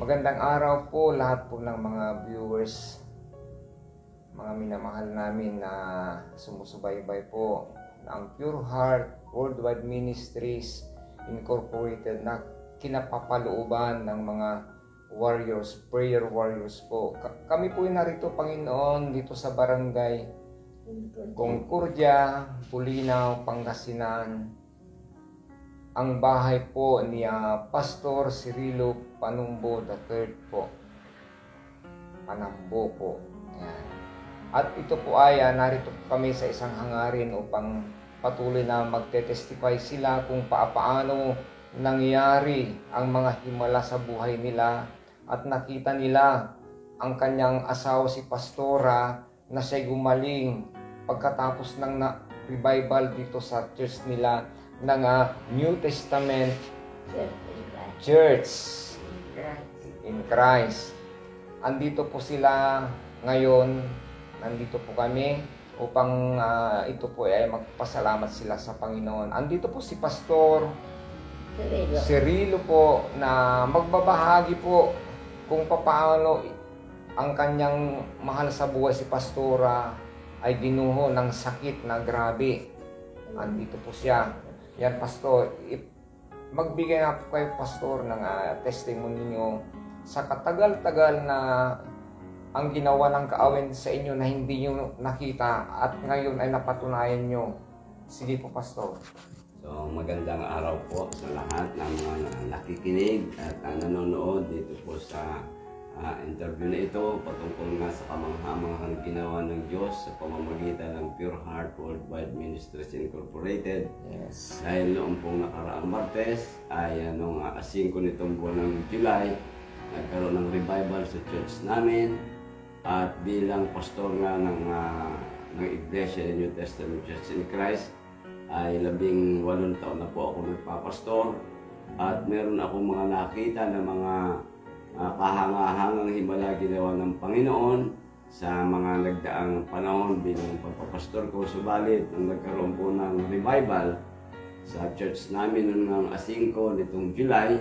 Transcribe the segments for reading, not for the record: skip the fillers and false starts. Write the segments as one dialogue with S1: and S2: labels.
S1: Magandang araw po lahat po ng mga viewers, mga minamahal namin na sumusubaybay po ng Pure Heart Worldwide Ministries Incorporated na kinapapalooban ng mga warriors, prayer warriors po. Kami po ay narito, Panginoon, dito sa barangay Concordia, Bulinaw, Pangasinan. Ang bahay po ni Pastor Cirilo Panumbo III po. Panambo po. Yan. At ito po ay narito po kami sa isang hangarin upang patuloy na magte-testify sila kung paano nangyari ang mga himala sa buhay nila at nakita nila ang kanyang asawa si Pastora na siya'y gumaling pagkatapos ng revival dito sa church nila ng New Testament Church in Christ. Andito po sila ngayon, nandito po kami upang ito po ay magpasalamat sila sa Panginoon. Andito po si Pastor Cirilo po na magbabahagi po kung paano ang kanyang mahal sa buhay si Pastora ay ginuho ng sakit na grabe. Andito po siya. Yan, Pastor, magbigay na po kayo, Pastor, ng testimony niyo sa katagal-tagal na ang ginawa ng kaawin sa inyo na hindi niyo nakita at ngayon ay napatunayan niyo. Sige po, Pastor.
S2: So, magandang araw po sa lahat ng mga nakikinig at nanonood dito po sa interview na ito patungkol nga sa kamangha-manghang ginawa ng Diyos sa pamamagitan ng Pure Heart Worldwide Ministries Incorporated.
S1: Yes.
S2: Dahil noong pong nakaraang Martes ay noong 5 nitong buwan ng July, nagkaroon ng revival sa church namin at bilang pastor nga ng Iglesia New Testament Church in Christ ay 18 taon na po ako nagpapastor at meron akong mga nakita na mga kahanga-hangang himala ginawa ng Panginoon sa mga nagdaang panahon bilang pagpapastor ko. Subalit, nung nagkaroon po ng revival sa church namin noong 5 nitong July,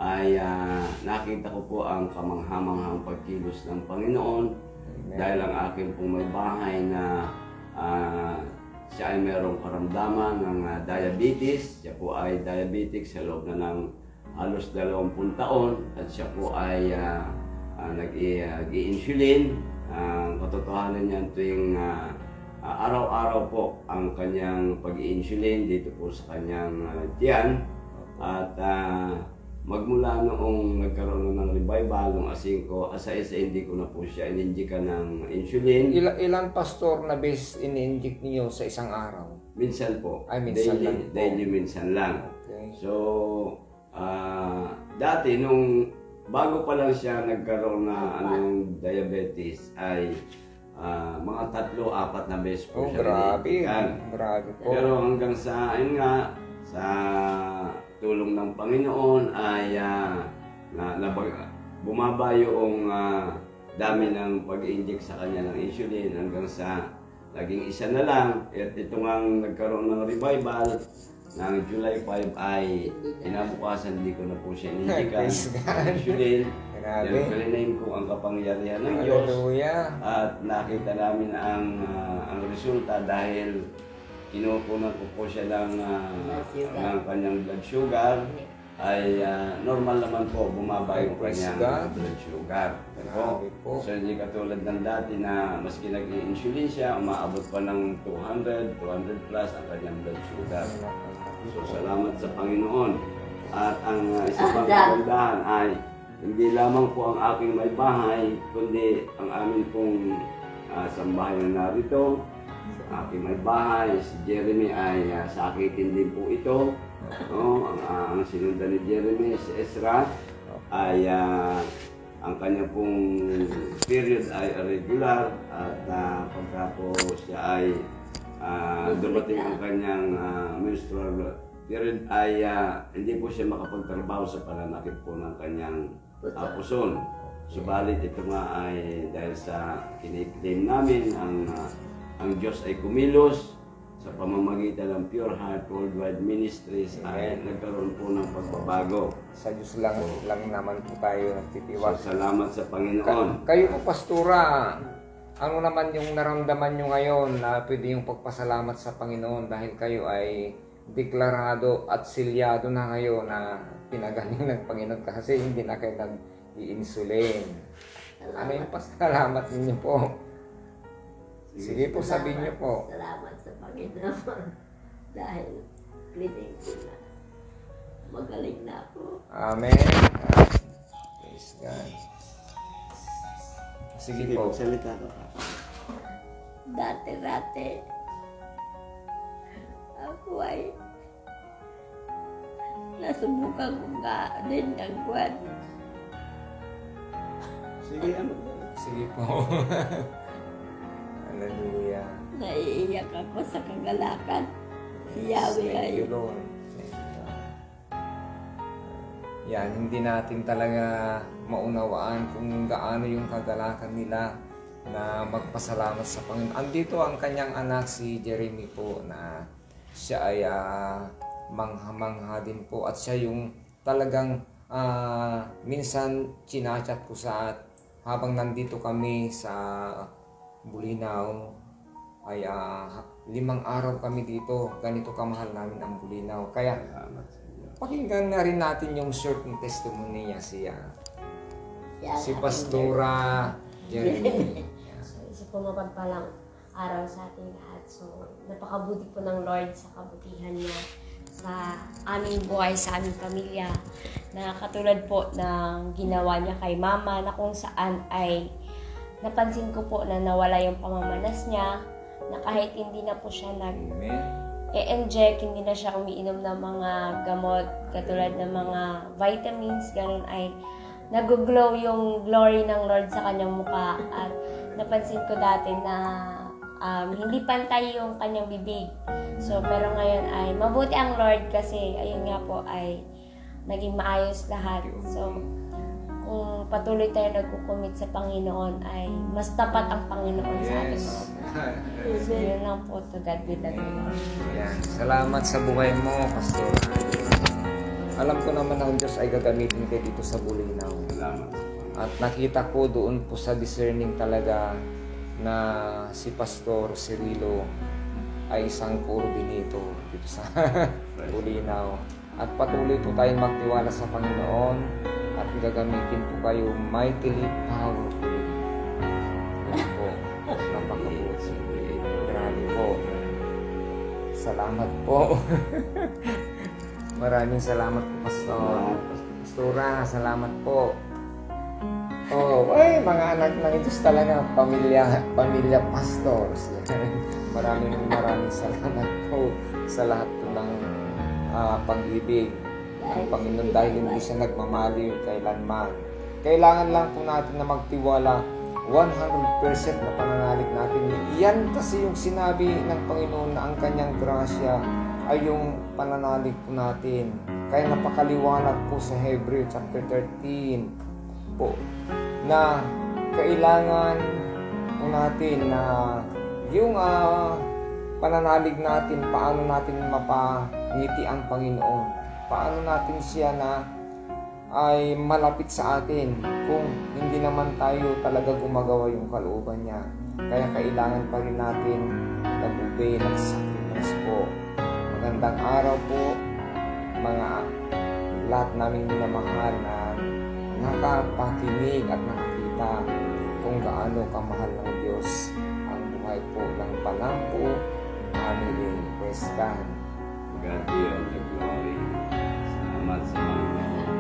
S2: ay nakita ko po ang kamangha-manghang pagkilos ng Panginoon. Amen. Dahil ang aking pong may bahay na siya ay merong karamdaman ng diabetes. Siya po ay diabetic sa loob na ng halos 20 taon at siya po ay nag-i-insulin. Ang katotohanan niyan tuwing araw-araw po ang kanyang pag-i-insulin dito po sa kanyang tiyan. At magmula noong nagkaroon ng revival noong 5, asa-isa hindi ko na po siya ininjika ng insulin.
S1: Ilan, Pastor, na beses ini-inject niyo sa isang araw?
S2: Minsan po.
S1: Ay, minsan
S2: daily,
S1: lang po.
S2: daily minsan lang.
S1: Okay.
S2: So, dati nung bago pa lang siya nagkaroon na diabetes ay mga 3-4 na beses po siya
S1: grabe.
S2: ininjikan.
S1: Grabe po.
S2: Pero hanggang sa, ayun nga, sa tulong ng Panginoon ay bumaba yung dami ng pag-inject sa kanya ng insulin hanggang sa naging isa na lang. At ito nga nagkaroon ng revival ng July 5 ay inabukasan hindi ko na po siya ininjikan ng insulin.
S1: Grabe.
S2: Yung kalinain ko ang kapangyarihan ng Diyos.
S1: Hallelujah.
S2: At nakita namin ang resulta dahil kinukunan ko po siya ng kanyang blood sugar ay normal naman po bumaba yung kanyang blood sugar.
S1: Po.
S2: So hindi katulad ng dati na maski nag-i-insulin siya, umaabot pa ng 200 plus ang kanyang blood sugar. So salamat sa Panginoon. At ang isa pang kagandahan ay hindi lamang po ang aking may bahay, kundi ang amin pong sambahayan narito. Aking may bahay, si Jeremy ay sakitin din po ito. Ang sinundan ni Jeremy, si Ezra, ay ang kanya pong period ay regular. At pagka po siya ay dumating ang kanyang menstrual period ay hindi po siya makapagtrabaho sa pananakit po ng kanyang puson. Subalit ito nga ay dahil sa kiniklaim namin ang Diyos ay kumilos sa pamamagitan ng Pure Heart Worldwide Ministries ay nagkaroon po ng pagbabago.
S1: Sa Diyos lang naman po tayo
S2: So,
S1: nagtitiwala.
S2: salamat sa Panginoon.
S1: Kayo po, Pastora, ano naman yung naramdaman nyo ngayon na pwede yung pagpasalamat sa Panginoon dahil kayo ay deklarado at silyado na ngayon na pinagaling ng Panginoon kasi hindi na kayo nag-i-insulin. Ano yung pasalamat ninyo po? Sige po, sabihin nyo po.
S3: Salamat sa Panginoon dahil cleaning ko na. Magaling na ako.
S1: Amen. Praise God. Sige po.
S2: Salita ka.
S3: Dati-dati, ako ay nasubukan ko nga din ng kwan.
S2: Sige, ano?
S1: Sige po. Hallelujah.
S3: Naiiyak ako sa kagalakan. Si Yahweh ay
S1: Thank you, Lord. Thank you, God. Yan, hindi natin talaga maunawaan kung gaano yung kagalakan nila na magpasalamat sa Panginoon. Andito ang kanyang anak si Jeremy po na siya ay mangha-mangha din po at siya yung talagang minsan chinachat ko sa habang nandito kami sa Bulinaw ay 5 araw kami dito. Ganito kamahal namin ang Bulinaw. Kaya
S2: Salamat sa Diyos.
S1: pakinggan na rin natin yung short ng testimony niya si
S3: ang
S1: Pastora Jeremy.
S4: So, isa po mapagpalang araw sa ating lahat. So, napakabuti po ng Lord sa kabutihan niya sa aming buhay, sa aming pamilya. Na katulad po ng ginawa niya kay Mama na kung saan ay napansin ko po na nawala yung pamamanas niya, na kahit hindi na po siya
S1: Amen.
S4: inject, hindi na siya umiinom ng mga gamot katulad ng mga vitamins, ganun ay nag-glow yung glory ng Lord sa kanyang mukha. At napansin ko dati na hindi pantay yung kanyang bibig. So, pero ngayon ay mabuti ang Lord kasi ayun nga po ay naging maayos lahat. So, kung patuloy tayo nagkukumit sa Panginoon ay mas tapat ang Panginoon sa atin.
S1: Yes.
S4: So, yun lang po. To God be the glory.
S1: Yan. Salamat sa buhay mo, Pastor. Alam ko naman ang Diyos ay gagamitin kayo dito sa Bulinaw.
S2: Salamat.
S1: At nakita ko doon po sa discerning talaga na si Pastor Cirilo ay isang coordinator dito sa Bulinaw. At patuloy po tayong magtiwala sa Panginoon at gagamitin po kayo mightily, powerfully. Yan po. Napakabuti. Grabe po. Salamat po. Maraming salamat po, Pastor. Pastora, salamat po. Oh, ay, mga anak ng Diyos talaga, pamilya pastors. maraming salamat po sa lahat po ng pag-ibig ng Panginoon dahil hindi siya nagmamaliw kailanman. Kailangan lang po natin na magtiwala 100% na pananalig natin. Yan kasi yung sinabi ng Panginoon na ang kanyang grasya ay yung pananalig po natin. Kaya napakaliwanag po sa Hebreo chapter 13 po na kailangan po natin na yung pananalig natin, paano natin mapangiti ang Panginoon, paano natin siya na ay malapit sa atin kung hindi naman tayo talaga gumagawa yung kalooban niya. Kaya kailangan pa rin natin nag-obey ng sacrifice po. Magandang araw po mga lahat naming minamahal na nakapakinig at nakakita kung gaano kamahal ng Diyos ang buhay po ng Palangko Family. Praise God.
S2: God be all the glory. Salamat sa Panginoon.